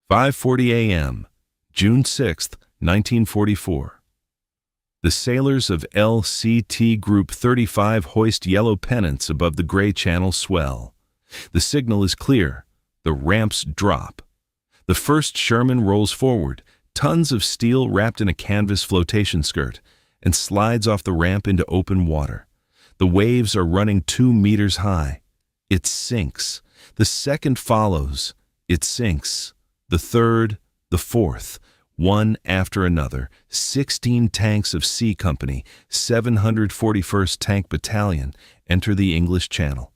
5:40 a.m., June 6, 1944. The sailors of LCT Group 35 hoist yellow pennants above the gray channel swell. The signal is clear. The ramps drop. The first Sherman rolls forward, tons of steel wrapped in a canvas flotation skirt, and slides off the ramp into open water. The waves are running 2 meters high. It sinks. The second follows. It sinks. The third, the fourth, one after another. 16 tanks of C Company, 741st Tank Battalion enter the English Channel.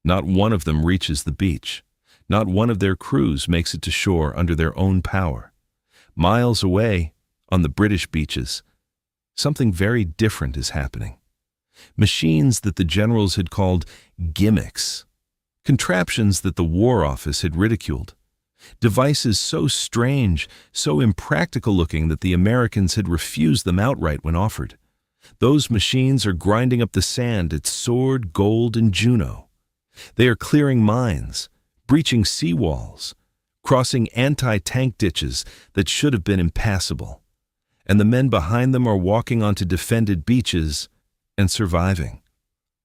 Not one of them reaches the beach. Not one of their crews makes it to shore under their own power. Miles away, on the British beaches, something very different is happening. Machines that the generals had called gimmicks, contraptions that the War Office had ridiculed, devices so strange, so impractical looking that the Americans had refused them outright when offered. Those machines are grinding up the sand at Sword, Gold, and Juno. They are clearing mines, breaching seawalls, crossing anti-tank ditches that should have been impassable. And the men behind them are walking onto defended beaches and surviving.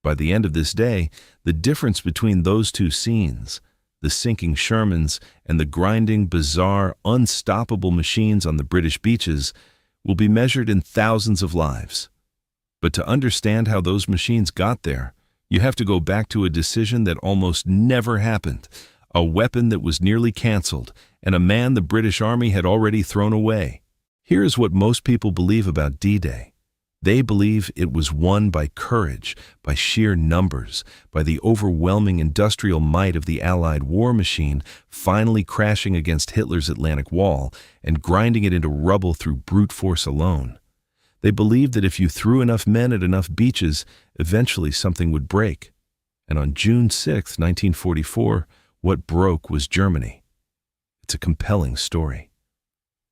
By the end of this day, the difference between those two scenes, the sinking Shermans and the grinding, bizarre, unstoppable machines on the British beaches, will be measured in thousands of lives. But to understand how those machines got there, you have to go back to a decision that almost never happened, a weapon that was nearly canceled, and a man the British Army had already thrown away. Here is what most people believe about D-Day. They believe it was won by courage, by sheer numbers, by the overwhelming industrial might of the Allied war machine finally crashing against Hitler's Atlantic Wall and grinding it into rubble through brute force alone. They believed that if you threw enough men at enough beaches, eventually something would break. And on June 6, 1944, what broke was Germany. It's a compelling story.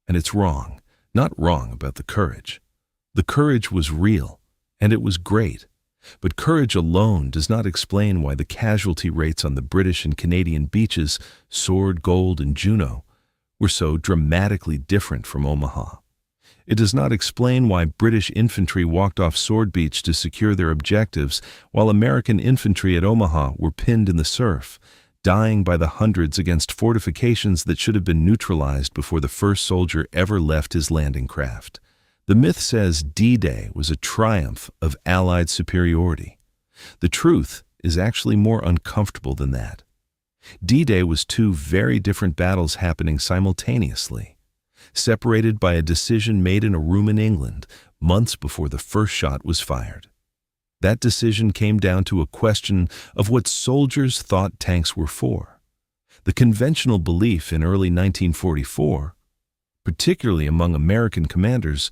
And it's wrong, not wrong about the courage. The courage was real, and it was great. But courage alone does not explain why the casualty rates on the British and Canadian beaches, Sword, Gold, and Juno, were so dramatically different from Omaha. It does not explain why British infantry walked off Sword Beach to secure their objectives, while American infantry at Omaha were pinned in the surf, dying by the hundreds against fortifications that should have been neutralized before the first soldier ever left his landing craft. The myth says D-Day was a triumph of Allied superiority. The truth is actually more uncomfortable than that. D-Day was two very different battles happening simultaneously, separated by a decision made in a room in England months before the first shot was fired. That decision came down to a question of what soldiers thought tanks were for. The conventional belief in early 1944, particularly among American commanders,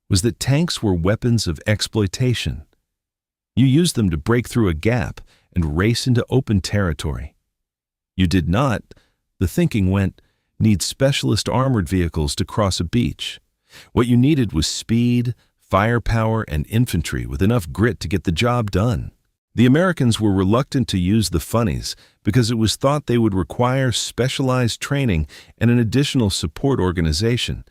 was that tanks were weapons of exploitation. You used them to break through a gap and race into open territory. You did not, the thinking went, need specialist armored vehicles to cross a beach. What you needed was speed, firepower, and infantry with enough grit to get the job done. The Americans were reluctant to use the Funnies because it was thought they would require specialized training and an additional support organization,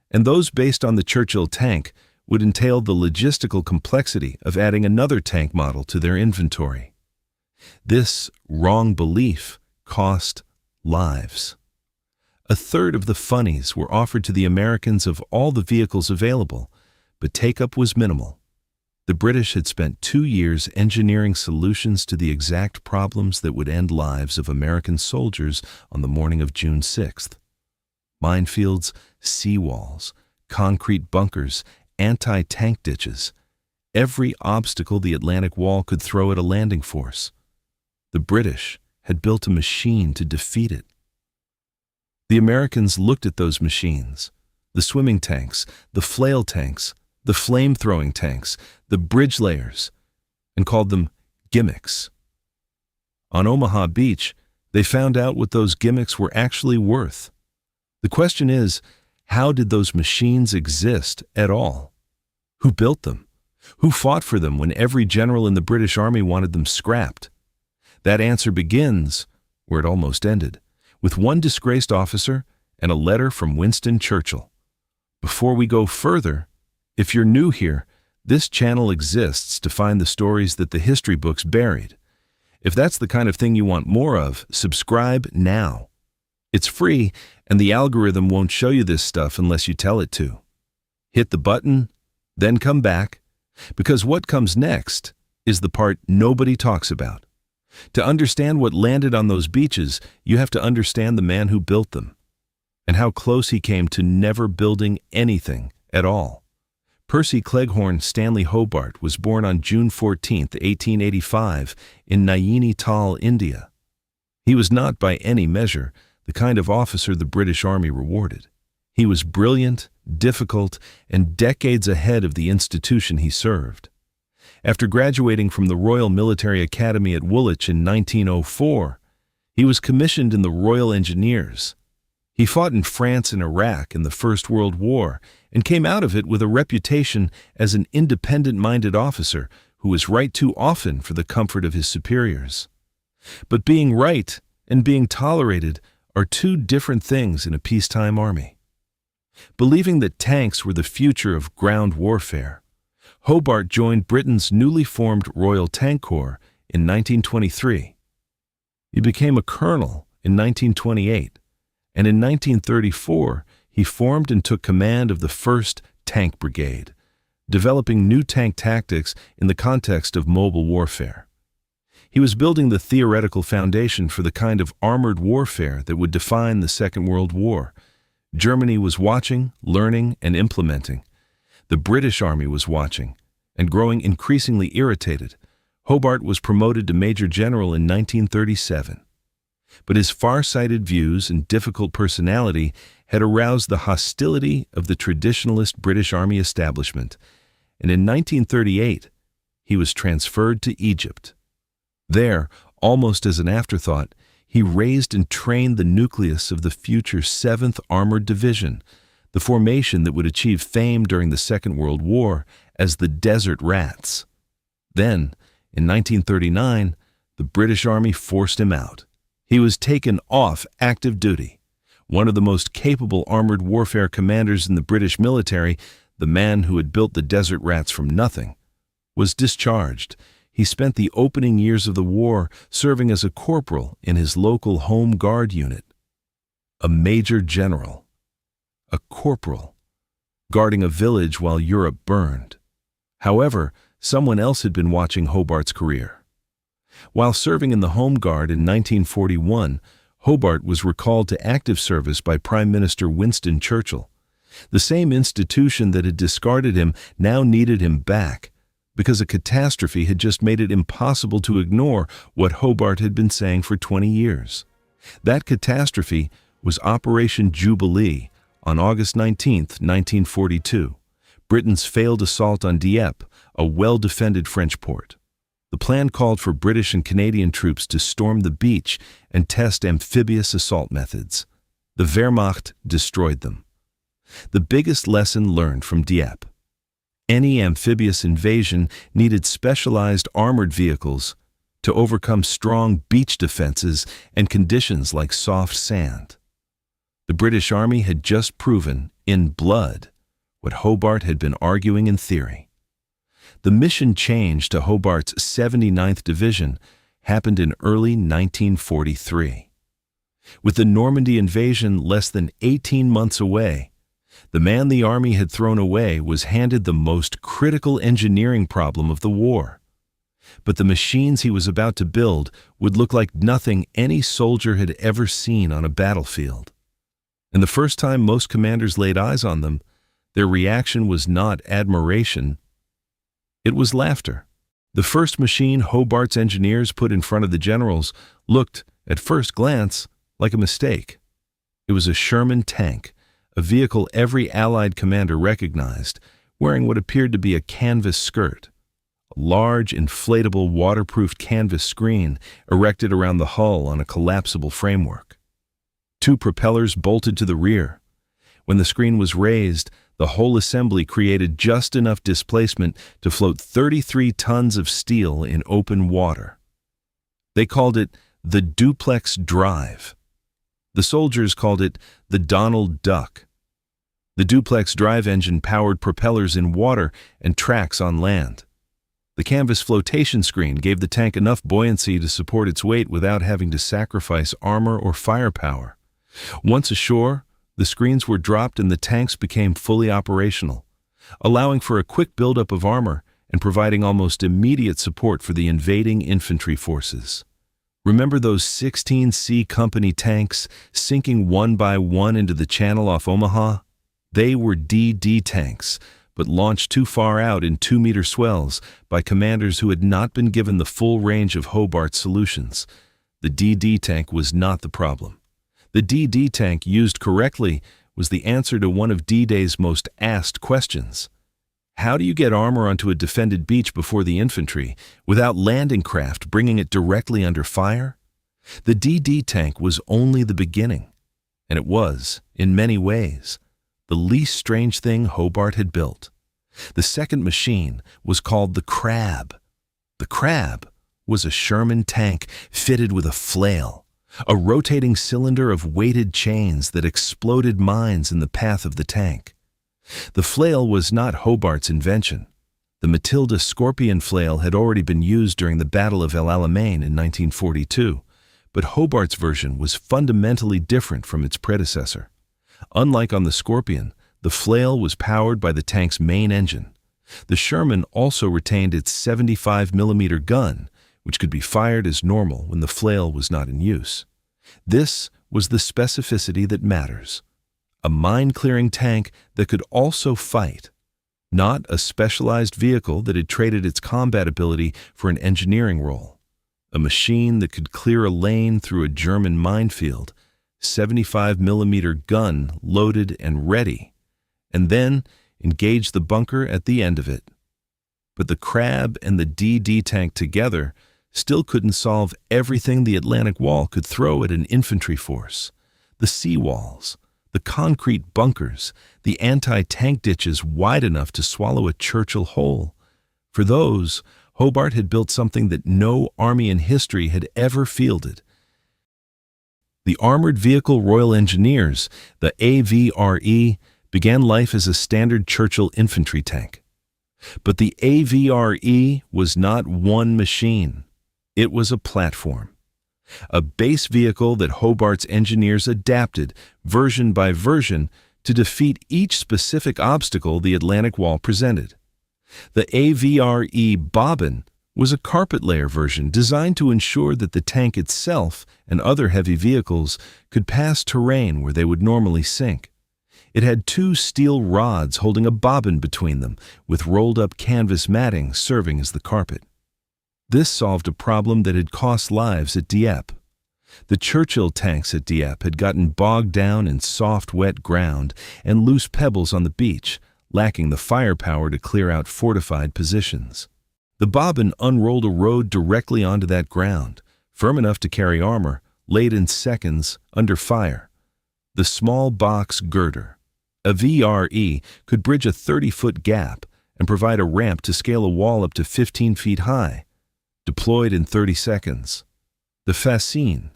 and those based on the Churchill tank would entail the logistical complexity of adding another tank model to their inventory. This wrong belief cost lives. A third of the Funnies were offered to the Americans of all the vehicles available, but take-up was minimal. The British had spent 2 years engineering solutions to the exact problems that would end lives of American soldiers on the morning of June 6th. Minefields, seawalls, concrete bunkers, anti-tank ditches, every obstacle the Atlantic Wall could throw at a landing force. The British had built a machine to defeat it. The Americans looked at those machines, the swimming tanks, the flail tanks, the flame-throwing tanks, the bridge layers, and called them gimmicks. On Omaha Beach, they found out what those gimmicks were actually worth. The question is, how did those machines exist at all? Who built them? Who fought for them when every general in the British Army wanted them scrapped? That answer begins, where it almost ended, with one disgraced officer and a letter from Winston Churchill. Before we go further, if you're new here, this channel exists to find the stories that the history books buried. If that's the kind of thing you want more of, subscribe now. It's free, and the algorithm won't show you this stuff unless you tell it to. Hit the button, then come back, because what comes next is the part nobody talks about. To understand what landed on those beaches, you have to understand the man who built them, and how close he came to never building anything at all. Percy Cleghorn Stanley Hobart was born on June 14, 1885, in Naini Tal, India. He was not, by any measure, the kind of officer the British Army rewarded. He was brilliant, difficult, and decades ahead of the institution he served. After graduating from the Royal Military Academy at Woolwich in 1904, he was commissioned in the Royal Engineers. He fought in France and Iraq in the First World War and came out of it with a reputation as an independent-minded officer who was right too often for the comfort of his superiors. But being right and being tolerated are two different things in a peacetime army. Believing that tanks were the future of ground warfare, Hobart joined Britain's newly formed Royal Tank Corps in 1923. He became a colonel in 1928, and in 1934 he formed and took command of the 1st Tank Brigade, developing new tank tactics in the context of mobile warfare. He was building the theoretical foundation for the kind of armored warfare that would define the Second World War. Germany was watching, learning, and implementing. The British Army was watching, and growing increasingly irritated. Hobart was promoted to Major General in 1937. But his far-sighted views and difficult personality had aroused the hostility of the traditionalist British Army establishment, and in 1938 he was transferred to Egypt. There, almost as an afterthought, he raised and trained the nucleus of the future 7th Armoured Division, the formation that would achieve fame during the Second World War as the Desert Rats. Then, in 1939, the British Army forced him out. He was taken off active duty. One of the most capable armored warfare commanders in the British military, the man who had built the Desert Rats from nothing, was discharged. He spent the opening years of the war serving as a corporal in his local Home Guard unit. A major general, a corporal, guarding a village while Europe burned. However, someone else had been watching Hobart's career. While serving in the Home Guard in 1941, Hobart was recalled to active service by Prime Minister Winston Churchill. The same institution that had discarded him now needed him back, because a catastrophe had just made it impossible to ignore what Hobart had been saying for 20 years. That catastrophe was Operation Jubilee on August 19, 1942, Britain's failed assault on Dieppe, a well-defended French port. The plan called for British and Canadian troops to storm the beach and test amphibious assault methods. The Wehrmacht destroyed them. The biggest lesson learned from Dieppe: any amphibious invasion needed specialized armored vehicles to overcome strong beach defenses and conditions like soft sand. The British Army had just proven, in blood, what Hobart had been arguing in theory. The mission change to Hobart's 79th Division happened in early 1943. With the Normandy invasion less than 18 months away, the man the Army had thrown away was handed the most critical engineering problem of the war. But the machines he was about to build would look like nothing any soldier had ever seen on a battlefield. And the first time most commanders laid eyes on them, their reaction was not admiration. It was laughter. The first machine Hobart's engineers put in front of the generals looked, at first glance, like a mistake. It was a Sherman tank, a vehicle every Allied commander recognized, wearing what appeared to be a canvas skirt. A large, inflatable, waterproofed canvas screen erected around the hull on a collapsible framework. 2 propellers bolted to the rear. When the screen was raised, the whole assembly created just enough displacement to float 33 tons of steel in open water. They called it the Duplex Drive. The soldiers called it the Donald Duck. The Duplex Drive engine powered propellers in water and tracks on land. The canvas flotation screen gave the tank enough buoyancy to support its weight without having to sacrifice armor or firepower. Once ashore, the screens were dropped and the tanks became fully operational, allowing for a quick buildup of armor and providing almost immediate support for the invading infantry forces. Remember those 16C Company tanks sinking one by one into the channel off Omaha? They were DD tanks, but launched too far out in 2-meter swells by commanders who had not been given the full range of Hobart solutions. The DD tank was not the problem. The DD tank, used correctly, was the answer to one of D-Day's most asked questions. How do you get armor onto a defended beach before the infantry without landing craft bringing it directly under fire? The DD tank was only the beginning, and it was, in many ways, the least strange thing Hobart had built. The second machine was called the Crab. The Crab was a Sherman tank fitted with a flail, a rotating cylinder of weighted chains that exploded mines in the path of the tank. The flail was not Hobart's invention. The Matilda Scorpion flail had already been used during the Battle of El Alamein in 1942, but Hobart's version was fundamentally different from its predecessor. Unlike on the Scorpion, the flail was powered by the tank's main engine. The Sherman also retained its 75mm gun, which could be fired as normal when the flail was not in use. This was the specificity that matters. A mine-clearing tank that could also fight, not a specialized vehicle that had traded its combat ability for an engineering role. A machine that could clear a lane through a German minefield, 75mm gun loaded and ready, and then engage the bunker at the end of it. But the Crab and the DD tank together still couldn't solve everything the Atlantic Wall could throw at an infantry force. The seawalls, the concrete bunkers, the anti-tank ditches wide enough to swallow a Churchill hole. For those, Hobart had built something that no army in history had ever fielded. The Armored Vehicle Royal Engineers, the AVRE, began life as a standard Churchill infantry tank. But the AVRE was not one machine. It was a platform. A base vehicle that Hobart's engineers adapted, version by version, to defeat each specific obstacle the Atlantic Wall presented. The AVRE Bobbin was a carpet layer version designed to ensure that the tank itself and other heavy vehicles could pass terrain where they would normally sink. It had 2 steel rods holding a bobbin between them, with rolled-up canvas matting serving as the carpet. This solved a problem that had cost lives at Dieppe. The Churchill tanks at Dieppe had gotten bogged down in soft, wet ground and loose pebbles on the beach, lacking the firepower to clear out fortified positions. The bobbin unrolled a road directly onto that ground, firm enough to carry armor, laid in seconds, under fire. The small box girder, a VRE, could bridge a 30-foot gap and provide a ramp to scale a wall up to 15 feet high, deployed in 30 seconds. The Fascine,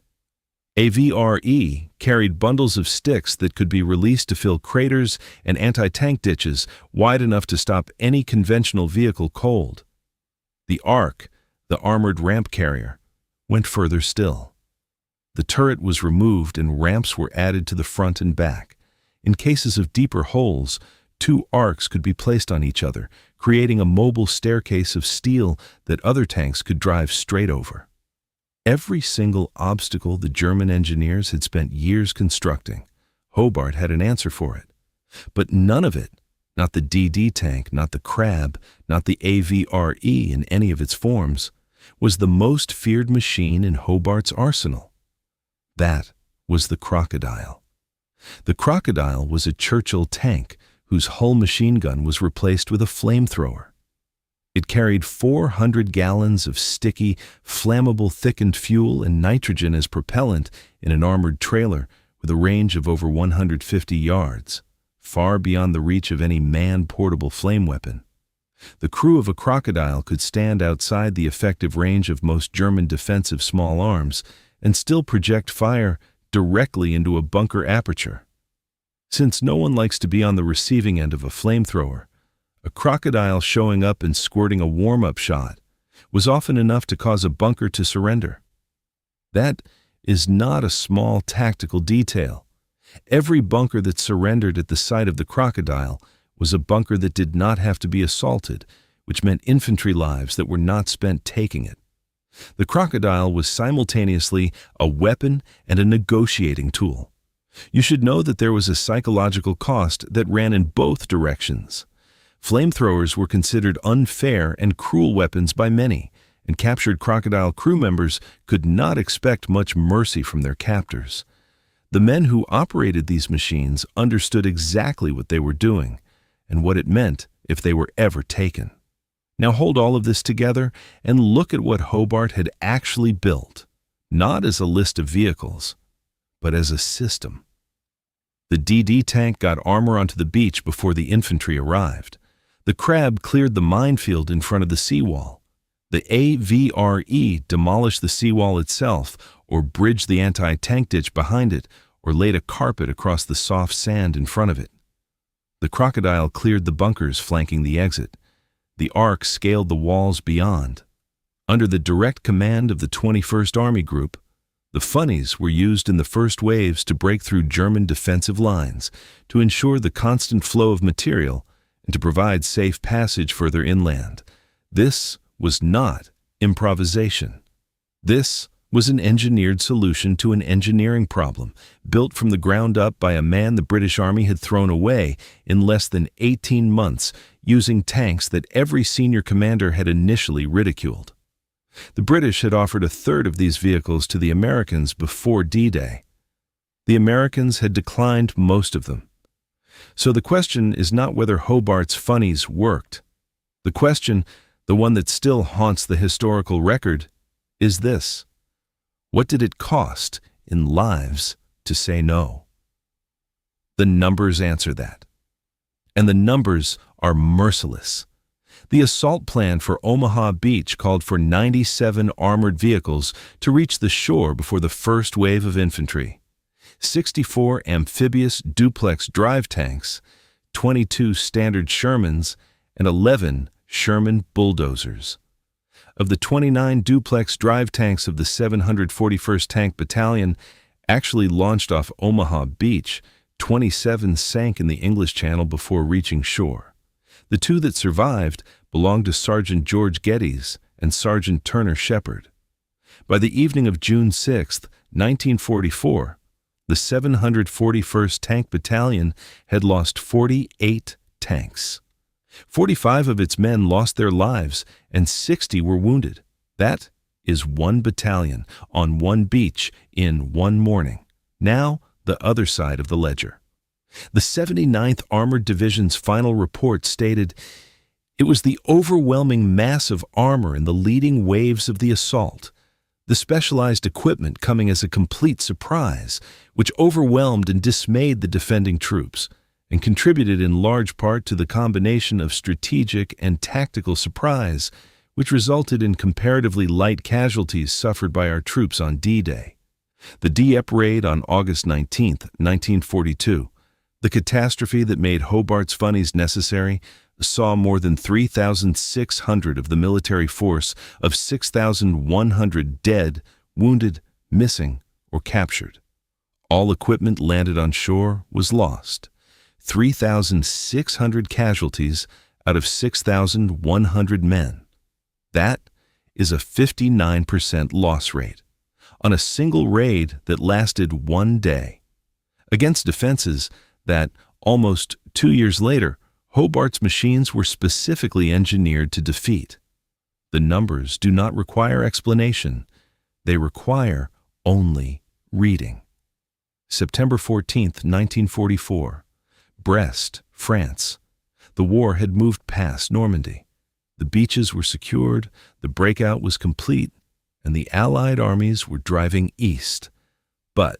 a VRE, carried bundles of sticks that could be released to fill craters and anti-tank ditches wide enough to stop any conventional vehicle cold. The Arc, the armored ramp carrier, went further still. The turret was removed and ramps were added to the front and back. In cases of deeper holes, 2 arcs could be placed on each other, creating a mobile staircase of steel that other tanks could drive straight over. Every single obstacle the German engineers had spent years constructing, Hobart had an answer for it. But none of it, not the DD tank, not the Crab, not the AVRE in any of its forms, was the most feared machine in Hobart's arsenal. That was the Crocodile. The Crocodile was a Churchill tank whose hull machine gun was replaced with a flamethrower. It carried 400 gallons of sticky, flammable thickened fuel and nitrogen as propellant in an armored trailer with a range of over 150 yards, far beyond the reach of any man-portable flame weapon. The crew of a Crocodile could stand outside the effective range of most German defensive small arms and still project fire directly into a bunker aperture. Since no one likes to be on the receiving end of a flamethrower, a crocodile showing up and squirting a warm-up shot was often enough to cause a bunker to surrender. That is not a small tactical detail. Every bunker that surrendered at the sight of the crocodile was a bunker that did not have to be assaulted, which meant infantry lives that were not spent taking it. The crocodile was simultaneously a weapon and a negotiating tool. You should know that there was a psychological cost that ran in both directions. Flamethrowers were considered unfair and cruel weapons by many, and captured crocodile crew members could not expect much mercy from their captors. The men who operated these machines understood exactly what they were doing and what it meant if they were ever taken. Now hold all of this together and look at what Hobart had actually built, not as a list of vehicles, but as a system. The DD tank got armor onto the beach before the infantry arrived. The Crab cleared the minefield in front of the seawall. The AVRE demolished the seawall itself, or bridged the anti-tank ditch behind it, or laid a carpet across the soft sand in front of it. The Crocodile cleared the bunkers flanking the exit. The Ark scaled the walls beyond. Under the direct command of the 21st Army Group, the Funnies were used in the first waves to break through German defensive lines, to ensure the constant flow of material, and to provide safe passage further inland. This was not improvisation. This was an engineered solution to an engineering problem, built from the ground up by a man the British Army had thrown away in less than 18 months, using tanks that every senior commander had initially ridiculed. The British had offered a third of these vehicles to the Americans before D-Day. The Americans had declined most of them. So the question is not whether Hobart's Funnies worked. The question, the one that still haunts the historical record, is this: what did it cost in lives to say no? The numbers answer that. And the numbers are merciless. The assault plan for Omaha Beach called for 97 armored vehicles to reach the shore before the first wave of infantry, 64 amphibious Duplex Drive tanks, 22 standard Shermans, and 11 Sherman bulldozers. Of the 29 Duplex Drive tanks of the 741st Tank Battalion actually launched off Omaha Beach, 27 sank in the English Channel before reaching shore. The two that survived belonged to Sergeant George Geddes and Sergeant Turner Shepard. By the evening of June 6, 1944, the 741st Tank Battalion had lost 48 tanks. 45 of its men lost their lives and 60 were wounded. That is one battalion on one beach in one morning. Now, the other side of the ledger. The 79th Armored Division's final report stated, "It was the overwhelming mass of armor in the leading waves of the assault, the specialized equipment coming as a complete surprise, which overwhelmed and dismayed the defending troops, and contributed in large part to the combination of strategic and tactical surprise, which resulted in comparatively light casualties suffered by our troops on D-Day. The Dieppe raid on August 19, 1942, the catastrophe that made Hobart's Funnies necessary, saw more than 3,600 of the military force of 6,100 dead, wounded, missing, or captured. All equipment landed on shore was lost. 3,600 casualties out of 6,100 men. That is a 59% loss rate on a single raid that lasted one day, against defenses that, almost 2 years later, Hobart's machines were specifically engineered to defeat. The numbers do not require explanation. They require only reading. September 14, 1944. Brest, France. The war had moved past Normandy. The beaches were secured, the breakout was complete, and the Allied armies were driving east. But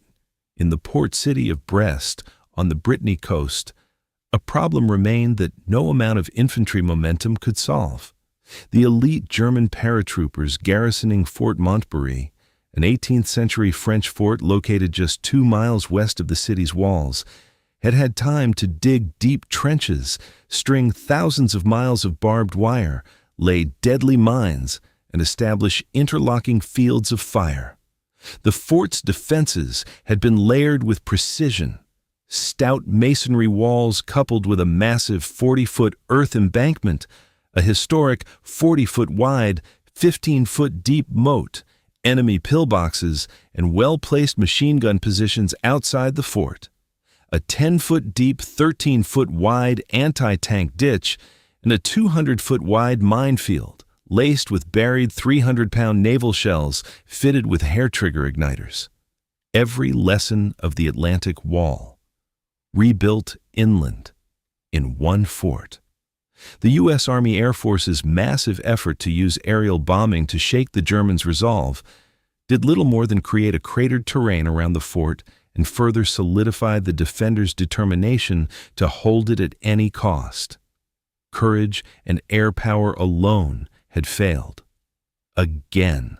in the port city of Brest, on the Brittany coast, a problem remained that no amount of infantry momentum could solve. The elite German paratroopers garrisoning Fort Montbury an 18th-century French fort located just 2 miles west of the city's walls, had had time to dig deep trenches, string thousands of miles of barbed wire, lay deadly mines, and establish interlocking fields of fire. The fort's defenses had been layered with precision. Stout masonry walls coupled with a massive 40-foot earth embankment, a historic 40-foot wide, 15-foot deep moat, enemy pillboxes, and well-placed machine gun positions outside the fort. A 10-foot deep, 13-foot wide anti-tank ditch, and a 200-foot wide minefield, laced with buried 300-pound naval shells fitted with hair-trigger igniters. Every lesson of the Atlantic Wall, rebuilt inland, in one fort. The U.S. Army Air Force's massive effort to use aerial bombing to shake the Germans' resolve did little more than create a cratered terrain around the fort and further solidify the defenders' determination to hold it at any cost. Courage and air power alone had failed. Again.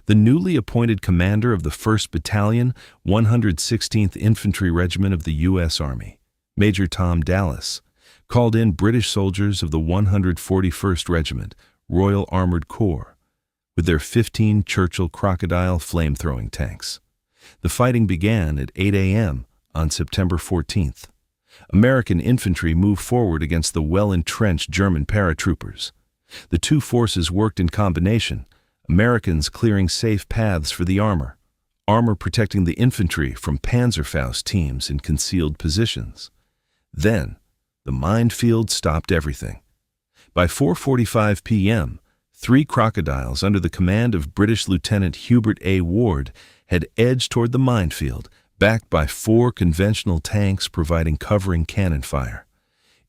The newly appointed commander of the 1st Battalion, 116th Infantry Regiment of the U.S. Army, Major Tom Dallas, called in British soldiers of the 141st Regiment, Royal Armoured Corps, with their 15 Churchill Crocodile flame-throwing tanks. The fighting began at 8 a.m. on September 14th. American infantry moved forward against the well-entrenched German paratroopers. The two forces worked in combination, Americans clearing safe paths for the armor protecting the infantry from Panzerfaust teams in concealed positions. Then, the minefield stopped everything. By 4:45 p.m., 3 crocodiles under the command of British Lieutenant Hubert A. Ward had edged toward the minefield, backed by 4 conventional tanks providing covering cannon fire.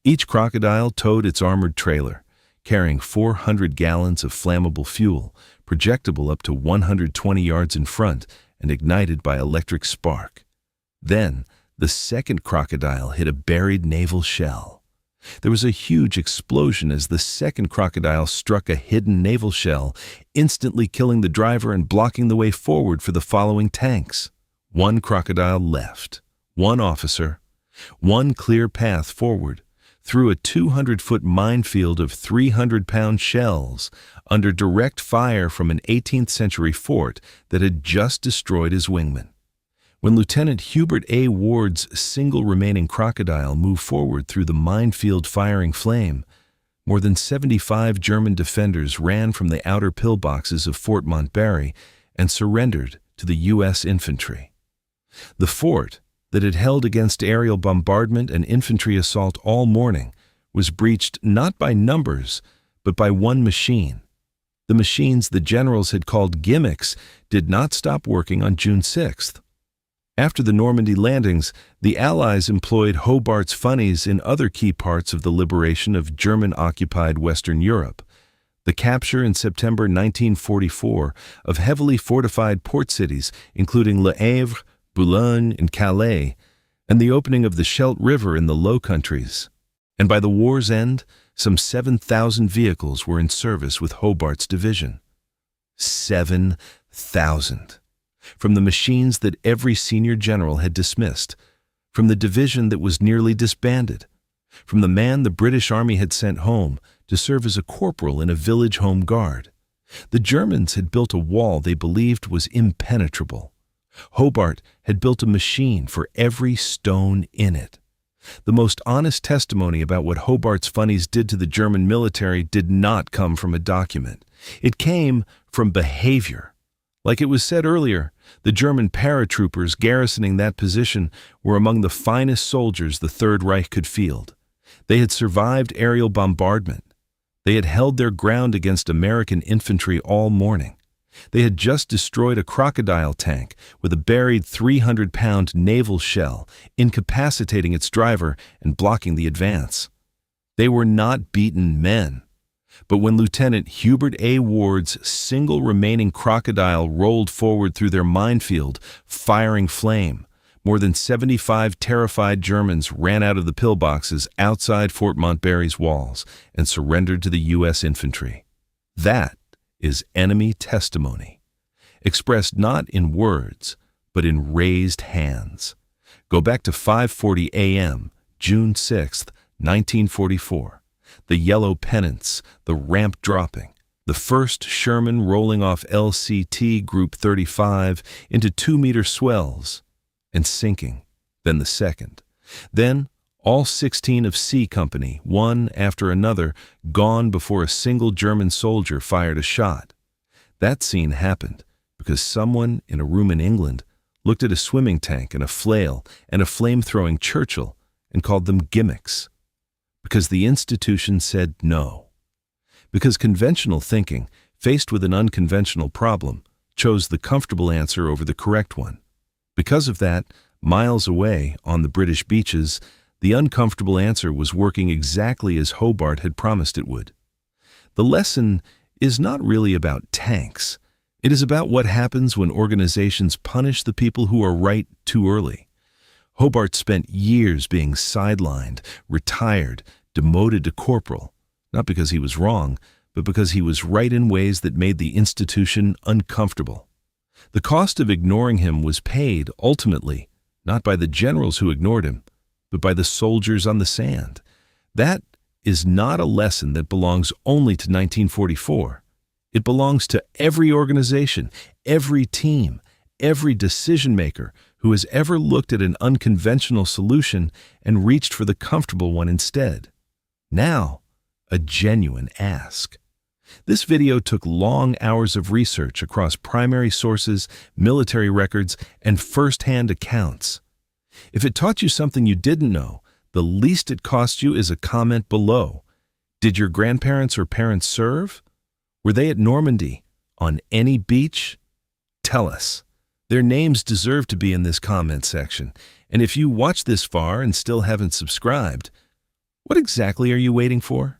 Each crocodile towed its armored trailer, carrying 400 gallons of flammable fuel, projectable up to 120 yards in front and ignited by electric spark. Then, the second crocodile hit a buried naval shell. There was a huge explosion as the second crocodile struck a hidden naval shell, instantly killing the driver and blocking the way forward for the following tanks. 1 crocodile left, 1 officer, 1 clear path forward, through a 200-foot minefield of 300-pound shells under direct fire from an 18th-century fort that had just destroyed his wingman. When Lieutenant Hubert A. Ward's single remaining crocodile moved forward through the minefield firing flame, more than 75 German defenders ran from the outer pillboxes of Fort Montbarry and surrendered to the U.S. infantry. The fort, that had held against aerial bombardment and infantry assault all morning, was breached not by numbers, but by one machine. The machines the generals had called gimmicks did not stop working on June 6th. After the Normandy landings, the Allies employed Hobart's Funnies in other key parts of the liberation of German-occupied Western Europe. The capture in September 1944 of heavily fortified port cities, including Le Havre, Boulogne, and Calais, and the opening of the Scheldt River in the Low Countries. And by the war's end, some 7,000 vehicles were in service with Hobart's division. 7,000. From the machines that every senior general had dismissed, from the division that was nearly disbanded, from the man the British Army had sent home to serve as a corporal in a village home guard. The Germans had built a wall they believed was impenetrable. Hobart had built a machine for every stone in it. The most honest testimony about what Hobart's Funnies did to the German military did not come from a document. It came from behavior. Like it was said earlier, the German paratroopers garrisoning that position were among the finest soldiers the Third Reich could field. They had survived aerial bombardment. They had held their ground against American infantry all morning. They had just destroyed a crocodile tank with a buried 300-pound naval shell, incapacitating its driver and blocking the advance. They were not beaten men. But when Lieutenant Hubert A. Ward's single remaining crocodile rolled forward through their minefield, firing flame, more than 75 terrified Germans ran out of the pillboxes outside Fort Montbarry's walls and surrendered to the U.S. infantry. That is enemy testimony. expressed not in words, but in raised hands. Go back to 5:40 a.m., June 6, 1944. The yellow pennants, the ramp dropping, the first Sherman rolling off LCT Group 35 into 2-metre swells and sinking, then the second. Then all 16 of C Company, one after another, gone before a single German soldier fired a shot. That scene happened because someone in a room in England looked at a swimming tank and a flail and a flame-throwing Churchill and called them gimmicks. Because the institution said no. Because conventional thinking, faced with an unconventional problem, chose the comfortable answer over the correct one. Because of that, miles away on the British beaches, the uncomfortable answer was working exactly as Hobart had promised it would. The lesson is not really about tanks. It is about what happens when organizations punish the people who are right too early. Hobart spent years being sidelined, retired, demoted to corporal, not because he was wrong, but because he was right in ways that made the institution uncomfortable. The cost of ignoring him was paid, ultimately, not by the generals who ignored him, but by the soldiers on the sand. That is not a lesson that belongs only to 1944. It belongs to every organization, every team, every decision-maker who has ever looked at an unconventional solution and reached for the comfortable one instead. Now, a genuine ask. This video took long hours of research across primary sources, military records, and first-hand accounts. If it taught you something you didn't know, the least it cost you is a comment below. Did your grandparents or parents serve? Were they at Normandy? On any beach? Tell us. Their names deserve to be in this comment section. And if you watched this far and still haven't subscribed, what exactly are you waiting for?